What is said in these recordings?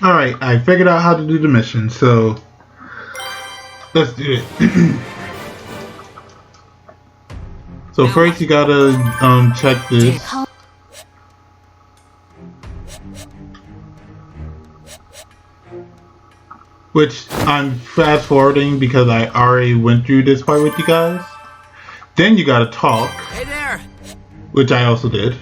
Alright, I figured out how to do the mission, so let's do it. So first you gotta check this. Which I'm fast forwarding because I already went through this part with you guys. Then you gotta talk. Hey there! Which I also did.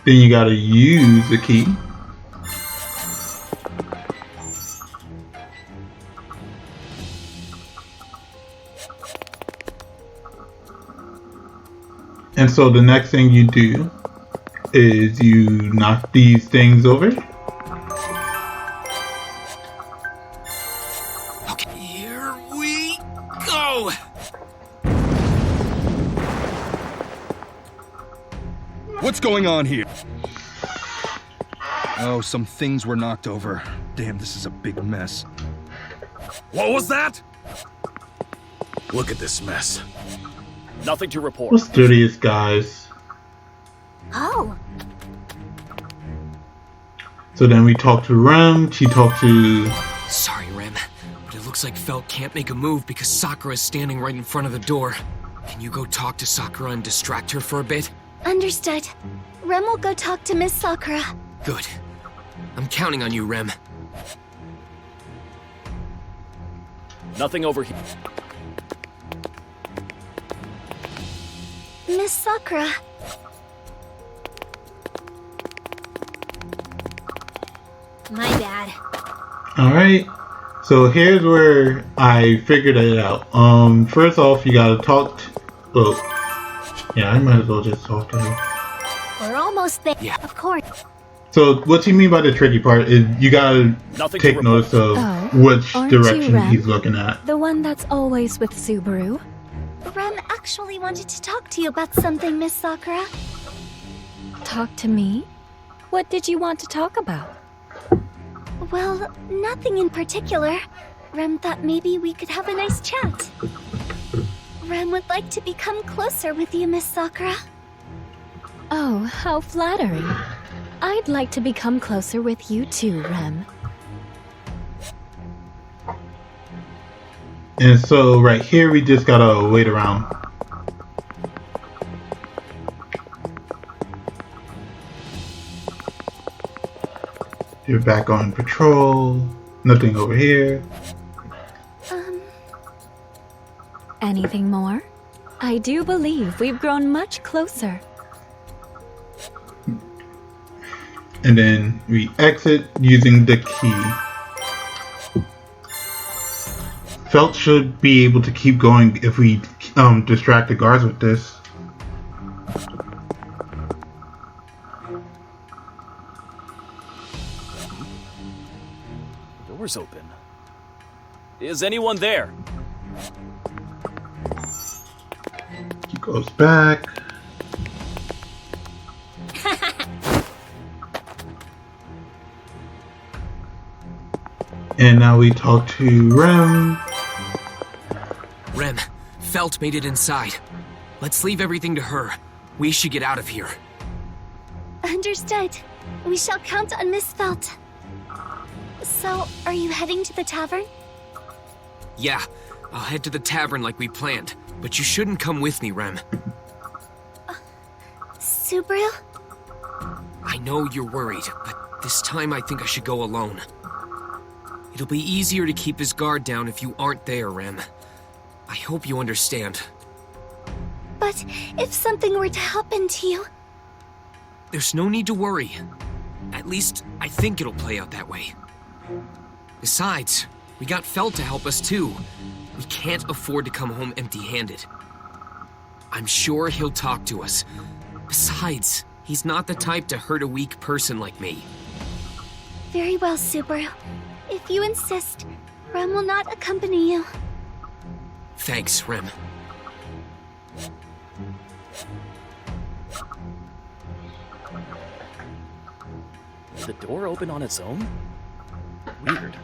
Then you gotta use the key. And so the next thing you do is you knock these things over. Okay, here we go! What's going on here? Oh, some things were knocked over. Damn, this is a big mess. What was that? Look at this mess. Nothing to report. What's dirtiest, guys? Oh. So then we talk to Rem. She talked to... Sorry, Rem, but it looks like Felt can't make a move because Sakura is standing right in front of the door. Can you go talk to Sakura and distract her for a bit? Understood. Rem will go talk to Miss Sakura. Good. I'm counting on you, Rem. Nothing over here. Miss Sakura. My bad. Alright. So here's where I figured it out. First off, you gotta talk to... Oh. Yeah, I might as well just talk to her. We're almost there. Yeah. Of course. So what you mean by the tricky part is you gotta take notice of which direction he's looking at. The one that's always with Subaru? Rem actually wanted to talk to you about something, Miss Sakura. Talk to me? What did you want to talk about? Well, nothing in particular. Rem thought maybe we could have a nice chat. Rem would like to become closer with you, Miss Sakura. Oh, how flattering. I'd like to become closer with you too, Rem. And so right here we just gotta wait around. You're back on patrol. Nothing over here. Anything more? I do believe we've grown much closer. And then we exit using the key. Felt should be able to keep going if we distract the guards with this. Door's open. Is anyone there? He goes back. And now we talk to Rem. Rem, Felt made it inside. Let's leave everything to her. We should get out of here. Understood. We shall count on Miss Felt. So, are you heading to the tavern? Yeah, I'll head to the tavern like we planned. But you shouldn't come with me, Rem. Subaru? I know you're worried, but this time I think I should go alone. It'll be easier to keep his guard down if you aren't there, Rem. I hope you understand. But if something were to happen to you... There's no need to worry. At least, I think it'll play out that way. Besides, we got Felt to help us too. We can't afford to come home empty-handed. I'm sure he'll talk to us. Besides, he's not the type to hurt a weak person like me. Very well, Subaru. If you insist, Rem will not accompany you. Thanks, Rem. The door opened on its own? Weird.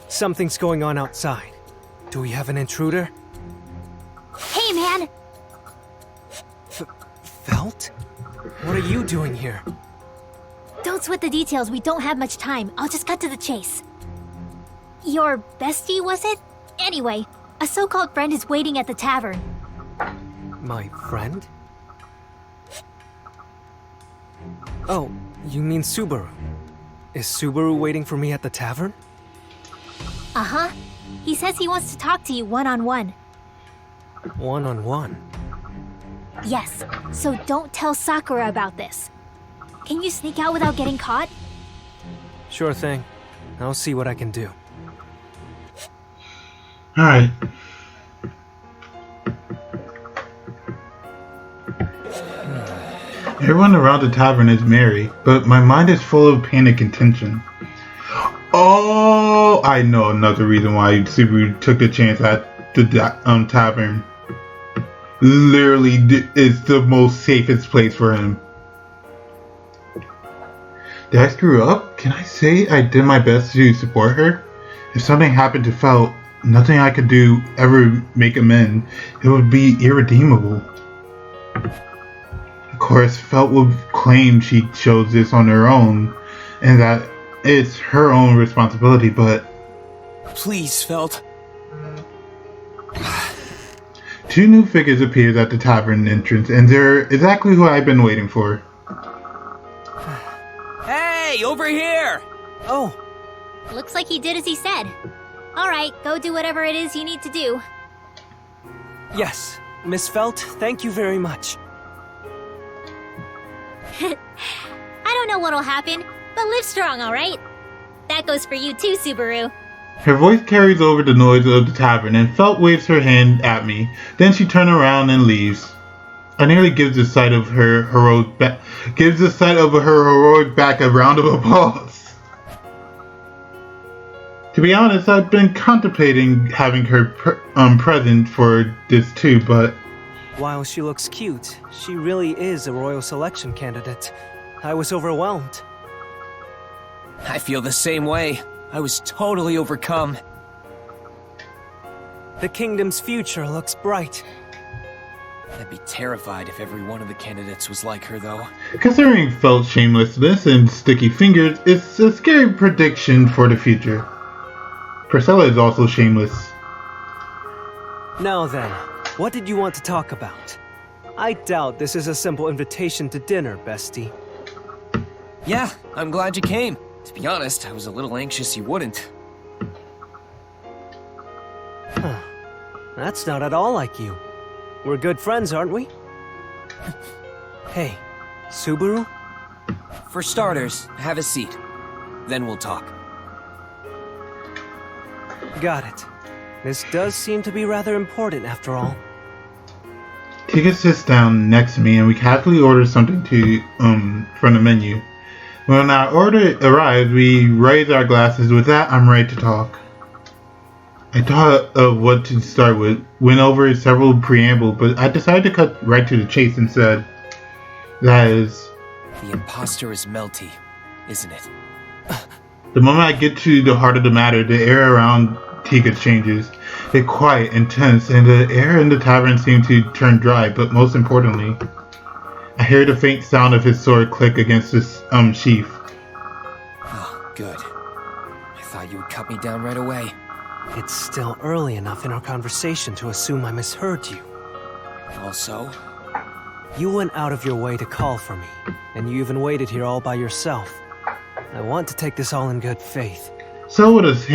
Something's going on outside. Do we have an intruder? Hey, man! Felt? What are you doing here? Don't sweat the details, we don't have much time. I'll just cut to the chase. Your bestie, was it? Anyway, a so-called friend is waiting at the tavern. My friend? Oh, you mean Subaru. Is Subaru waiting for me at the tavern? Uh-huh. He says he wants to talk to you one-on-one. One-on-one? Yes, so don't tell Sakura about this. Can you sneak out without getting caught? Sure thing. I'll see what I can do. Alright. Everyone around the tavern is merry, but my mind is full of panic and tension. Oh, I know another reason why Subaru took the chance at the tavern. Literally, it's the most safest place for him. Did I screw up? Can I say I did my best to support her? If something happened to Felt, nothing I could do ever make amends. It would be irredeemable. Of course, Felt would claim she chose this on her own, and that it's her own responsibility, but... Please, Felt. Two new figures appeared at the tavern entrance, and they're exactly who I've been waiting for. Hey, over here! Oh, Looks like he did as he said. Alright, go do whatever it is you need to do. yes. Miss Felt, thank you very much. I don't know what'll happen, but live strong, alright? That goes for you too, Subaru. Her voice carries over the noise of the tavern, and Felt waves her hand at me. Then she turns around and leaves. I nearly gives the sight of her heroic back a round of applause. To be honest, I've been contemplating having her present for this too, but While she looks cute, she really is a royal selection candidate. I was overwhelmed. I feel the same way. I was totally overcome. The kingdom's future looks bright. I'd be terrified if every one of the candidates was like her, though. considering Felt's shamelessness and sticky fingers, it's a scary prediction for the future. Priscilla is also shameless. Now then, what did you want to talk about? I doubt this is a simple invitation to dinner, bestie. Yeah, I'm glad you came. To be honest, I was a little anxious you wouldn't. Huh. That's not at all like you. We're good friends, aren't we? Hey, Subaru? For starters, have a seat. Then we'll talk. Got it. This does seem to be rather important after all. Taiga sits down next to me and we casually order something from the menu. When our order arrives, we raise our glasses. With that, I'm ready to talk. I thought of what to start with, went over several preambles, but I decided to cut right to the chase and said, that is... The imposter is Melty, isn't it? The moment I get to the heart of the matter, the air around Taiga changes. It's quiet and tense, and the air in the tavern seems to turn dry, but most importantly, I hear the faint sound of his sword click against his sheath. Oh, good. I thought you would cut me down right away. It's still early enough in our conversation to assume I misheard you. Also, You went out of your way to call for me, and you even waited here all by yourself. I want to take this all in good faith. So with his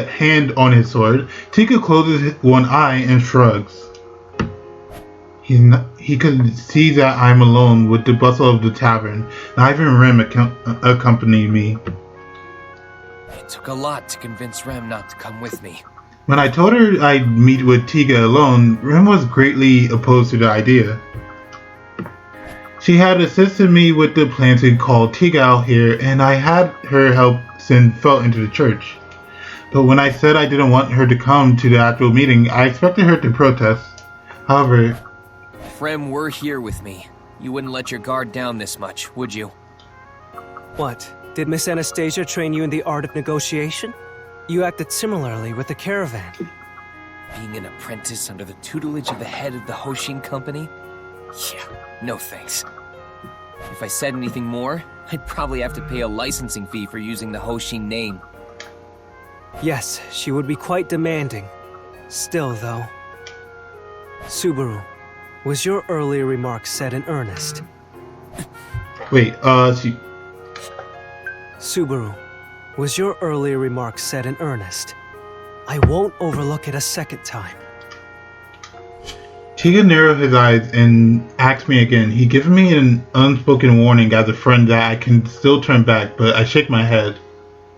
hand on his sword, Taiga closes one eye and shrugs. He could see that I'm alone with the bustle of the tavern. Not even Rem accompanied me. it took a lot to convince Rem not to come with me. When I told her I'd meet with Taiga alone, Rem was greatly opposed to the idea. She had assisted me with the plan to call Taiga out here, and I had her help send Felt into the church. But when I said I didn't want her to come to the actual meeting, I expected her to protest. However, Rem were here with me, you wouldn't let your guard down this much, would you? What? Did Miss Anastasia train you in the art of negotiation? You acted similarly with the caravan. Being an apprentice under the tutelage of the head of the Hoshin company? Yeah, no thanks. If I said anything more, I'd probably have to pay a licensing fee for using the Hoshin name. Yes, she would be quite demanding. Still, though... Subaru, was your earlier remark said in earnest? Wait, Subaru, was your earlier remark said in earnest? I won't overlook it a second time. Taiga narrowed his eyes and asked me again. He gives me an unspoken warning as a friend that I can still turn back, but I shake my head.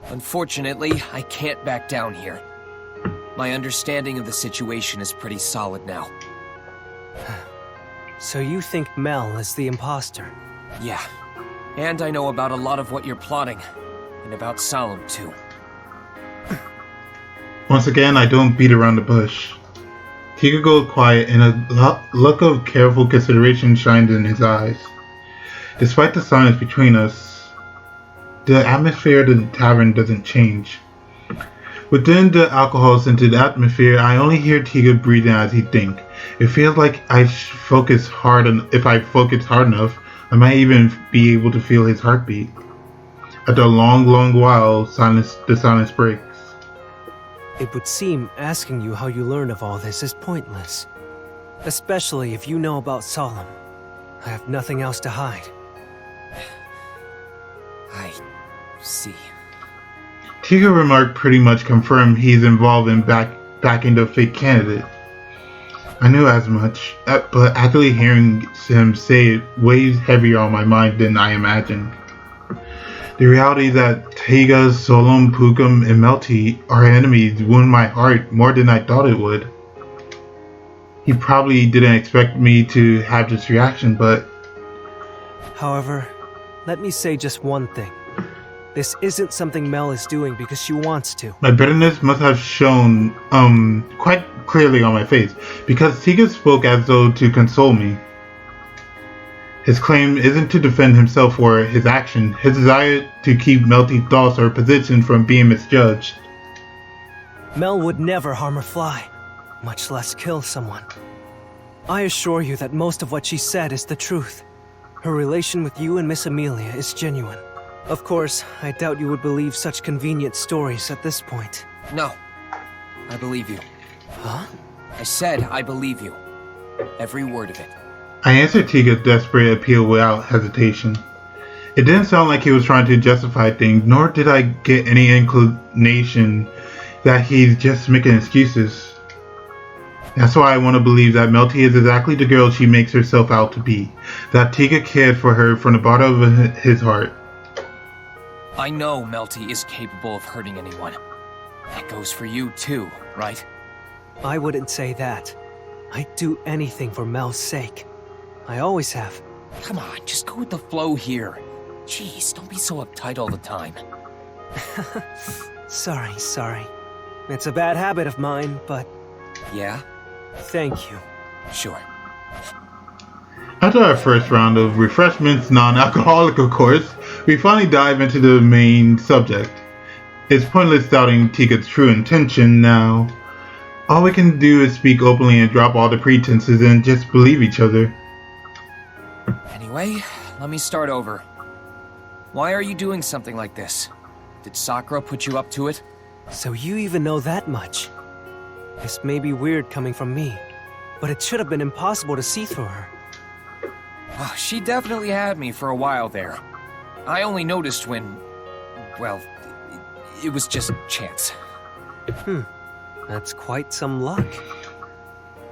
Unfortunately, I can't back down here. My understanding of the situation is pretty solid now. So you think Mel is the imposter? Yeah. And I know about a lot of what you're plotting. And about Solemn, too. Once again, I don't beat around the bush. Taiga goes quiet and a look of careful consideration shines in his eyes. Despite the silence between us, the atmosphere of the tavern doesn't change. Within the alcohol-scented atmosphere, I only hear Taiga breathing as he thinks. It feels like if I focus hard enough, I might even be able to feel his heartbeat. After a long, long while, the silence breaks. It would seem asking you how you learned of all this is pointless. Especially if you know about Solemn. I have nothing else to hide. I see. Taiga's remark pretty much confirmed he's involved in backing the fake candidate. I knew as much, but actually hearing him say it weighs heavier on my mind than I imagined. The reality that Taiga, Solemn, Pukum, and Melty are enemies wound my heart more than I thought it would. He probably didn't expect me to have this reaction, but... However, let me say just one thing. This isn't something Mel is doing because she wants to. My bitterness must have shown quite clearly on my face, because Taiga spoke as though to console me. His claim isn't to defend himself or his action, his desire to keep Melty's thoughts or position from being misjudged. Mel would never harm a fly, much less kill someone. I assure you that most of what she said is the truth. Her relation with you and Miss Amelia is genuine. Of course, I doubt you would believe such convenient stories at this point. No. I believe you. Huh? I said I believe you. Every word of it. I answered Taiga's desperate appeal without hesitation. It didn't sound like he was trying to justify things, nor did I get any inclination that he's just making excuses. That's why I want to believe that Melty is exactly the girl she makes herself out to be. That Taiga cared for her from the bottom of his heart. I know Melty is capable of hurting anyone. That goes for you too, right? I wouldn't say that. I'd do anything for Mel's sake. I always have. Come on, just go with the flow here. Jeez, don't be so uptight all the time. Sorry. It's a bad habit of mine, but... Yeah? Thank you. Sure. After our first round of refreshments, non-alcoholic of course, we finally dive into the main subject. It's pointless doubting Taiga's true intention now. All we can do is speak openly and drop all the pretenses and just believe each other. Anyway, let me start over. Why are you doing something like this? Did Sakura put you up to it? So you even know that much? This may be weird coming from me, but it should have been impossible to see through her. Oh, she definitely had me for a while there. I only noticed when... well, it was just chance. That's quite some luck.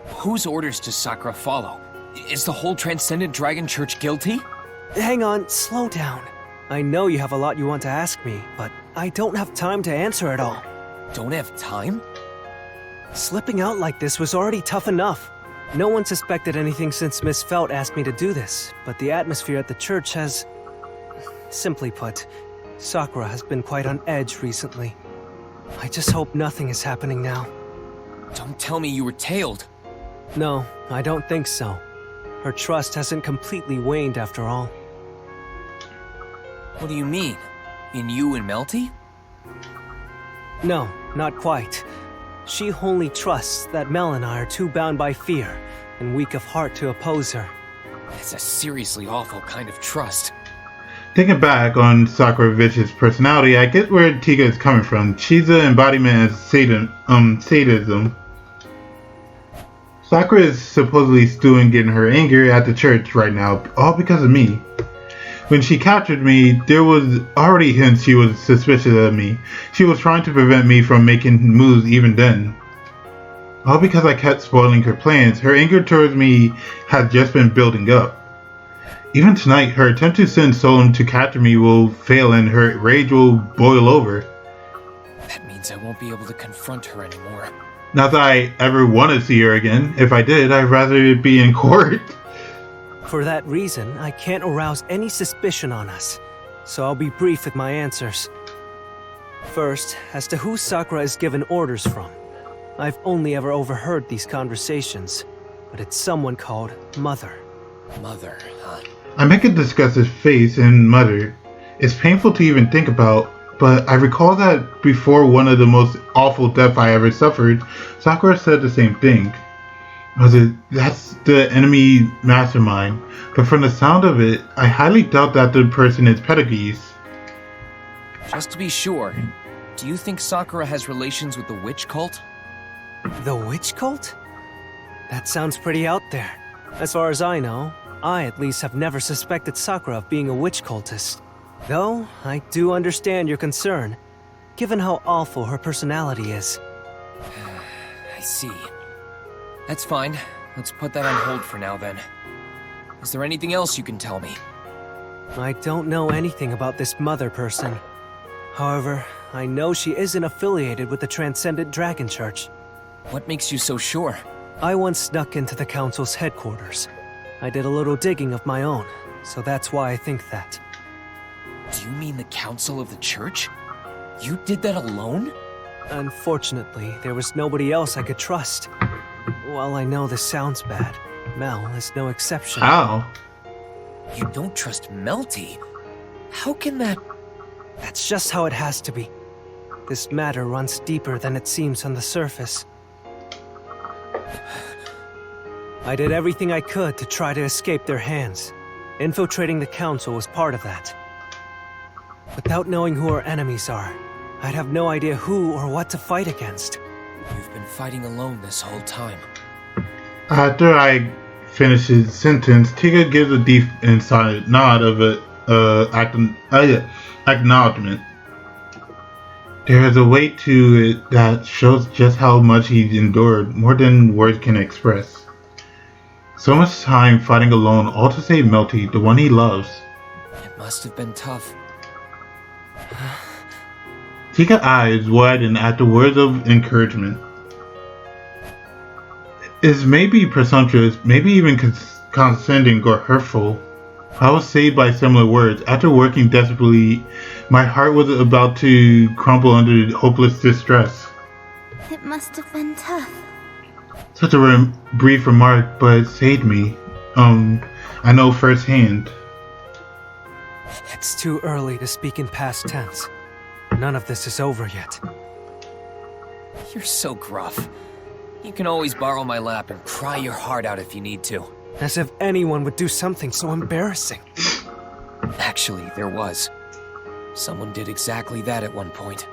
Whose orders does Sakura follow? Is the whole Transcendent Dragon Church guilty? Hang on, slow down. I know you have a lot you want to ask me, but I don't have time to answer it all. Don't have time? Slipping out like this was already tough enough. No one suspected anything since Miss Felt asked me to do this, but the atmosphere at the church has... Simply put, Sakura has been quite on edge recently. I just hope nothing is happening now. Don't tell me you were tailed. No, I don't think so. her trust hasn't completely waned after all. What do you mean? In you and Melty? No, not quite. She only trusts that Mel and I are too bound by fear and weak of heart to oppose her. That's a seriously awful kind of trust. Thinking back on Sakura Vich's personality, I get where Taiga is coming from. She's an embodiment of sadism. Sakura is supposedly stewing getting her anger at the church right now, all because of me. When she captured me, there was already hints she was suspicious of me. She was trying to prevent me from making moves even then. All because I kept spoiling her plans. Her anger towards me had just been building up. Even tonight, her attempt to send Solem to capture me will fail and her rage will boil over. That means I won't be able to confront her anymore. Not that I ever want to see her again. If I did, I'd rather it be in court. For that reason, I can't arouse any suspicion on us, so I'll be brief with my answers. First, as to who Sakura is given orders from. I've only ever overheard these conversations, but it's someone called Mother. Mother, huh? I make a disgusted face and mutter. It's painful to even think about, but I recall that before one of the most awful deaths I ever suffered, Sakura said the same thing. That's the enemy mastermind, but from the sound of it, I highly doubt that the person is Pedagogues. Just to be sure, do you think Sakura has relations with the witch cult? The witch cult? That sounds pretty out there. As far as I know, I at least have never suspected Sakura of being a witch cultist. Though, I do understand your concern, given how awful her personality is. I see. That's fine. Let's put that on hold for now then. Is there anything else you can tell me? I don't know anything about this Mother person. However, I know she isn't affiliated with the Transcendent Dragon Church. What makes you so sure? I once snuck into the Council's headquarters. I did a little digging of my own, so that's why I think that. Do you mean the Council of the Church? You did that alone? Unfortunately, there was nobody else I could trust. While I know this sounds bad, Mel is no exception. How? You don't trust Melty? How can that... That's just how it has to be. This matter runs deeper than it seems on the surface. I did everything I could to try to escape their hands. Infiltrating the Council was part of that. Without knowing who our enemies are, I'd have no idea who or what to fight against. You've been fighting alone this whole time. After I finish his sentence, Taiga gives a deep and silent nod of acknowledgement. There is a weight to it that shows just how much he's endured, more than words can express. So much time fighting alone, all to save Melty, the one he loves. It must have been tough. Taiga's eyes widen at the words of encouragement. It may be presumptuous, maybe even condescending or hurtful. I was saved by similar words. After working desperately, my heart was about to crumble under hopeless distress. It must have been tough. Such a brief remark, but it saved me. I know firsthand. It's too early to speak in past tense. None of this is over yet. You're so gruff. You can always borrow my lap and cry your heart out if you need to. As if anyone would do something so embarrassing. Actually, there was. Someone did exactly that at one point.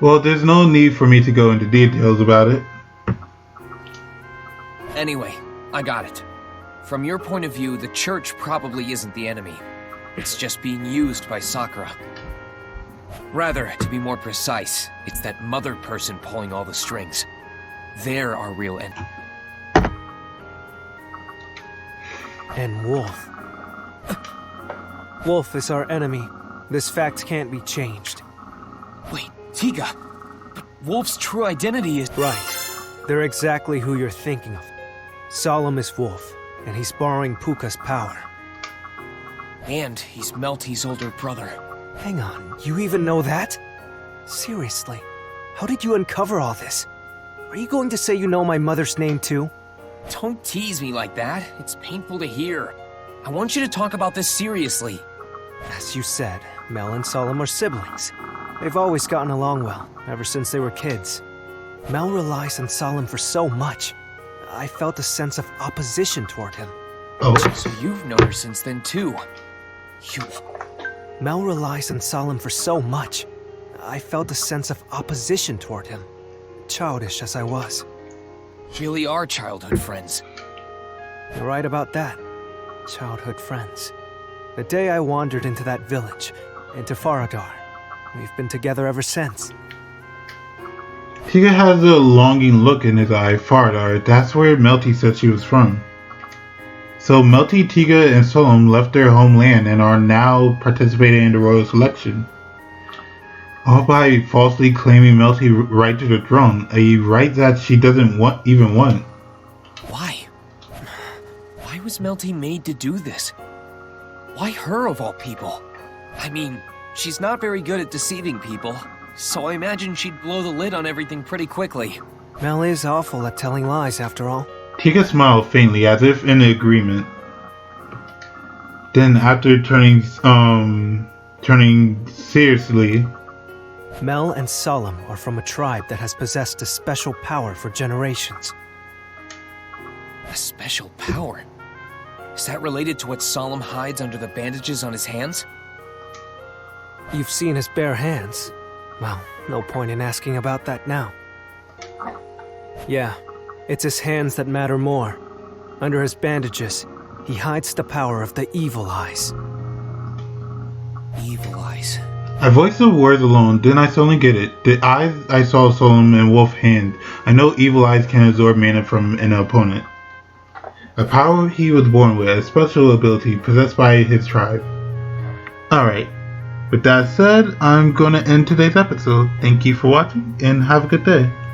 Well, there's no need for me to go into details about it. Anyway, I got it. From your point of view, the church probably isn't the enemy. It's just being used by Sakura. Rather, to be more precise, it's that mother person pulling all the strings. They're our real enemy. And Wolf. Wolf is our enemy. This fact can't be changed. Wait, Taiga! But Wolf's true identity is... Right. They're exactly who you're thinking of. Solemn is Wolf, and he's borrowing Puka's power. And he's Melty's older brother. Hang on, you even know that? Seriously, how did you uncover all this? Are you going to say you know my mother's name too? Don't tease me like that. It's painful to hear. I want you to talk about this seriously. As you said, Mel and Solemn are siblings. They've always gotten along well, ever since they were kids. Mel relies on Solemn for so much. I felt a sense of opposition toward him. Oh, So you've known her since then, too. Mel relies on Solemn for so much. I felt a sense of opposition toward him. Childish as I was. Really are childhood friends. You're right about that. Childhood friends. The day I wandered into that village, into Faradar, we've been together ever since. Taiga has a longing look in his eye. Faradar, that's where Melty said she was from. So Melty, Taiga, and Solemn left their homeland and are now participating in the royal selection. All by falsely claiming Melty right to the throne, a right that she doesn't even want. Why? Why was Melty made to do this? Why her of all people? I mean, she's not very good at deceiving people, so I imagine she'd blow the lid on everything pretty quickly. Mel is awful at telling lies, after all. Taiga smiled faintly, as if in agreement. Then, after turning seriously, Mel and Solemn are from a tribe that has possessed a special power for generations. A special power? Is that related to what Solemn hides under the bandages on his hands? You've seen his bare hands. Well, no point in asking about that now. Yeah, it's his hands that matter more. Under his bandages, he hides the power of the evil eyes. Evil eyes. I voiced the words alone, then I suddenly get it. The eyes I saw Solemn and Wolf hand. I know evil eyes can absorb mana from an opponent. A power he was born with, a special ability possessed by his tribe. Alright, with that said, I'm gonna end today's episode. Thank you for watching, and have a good day.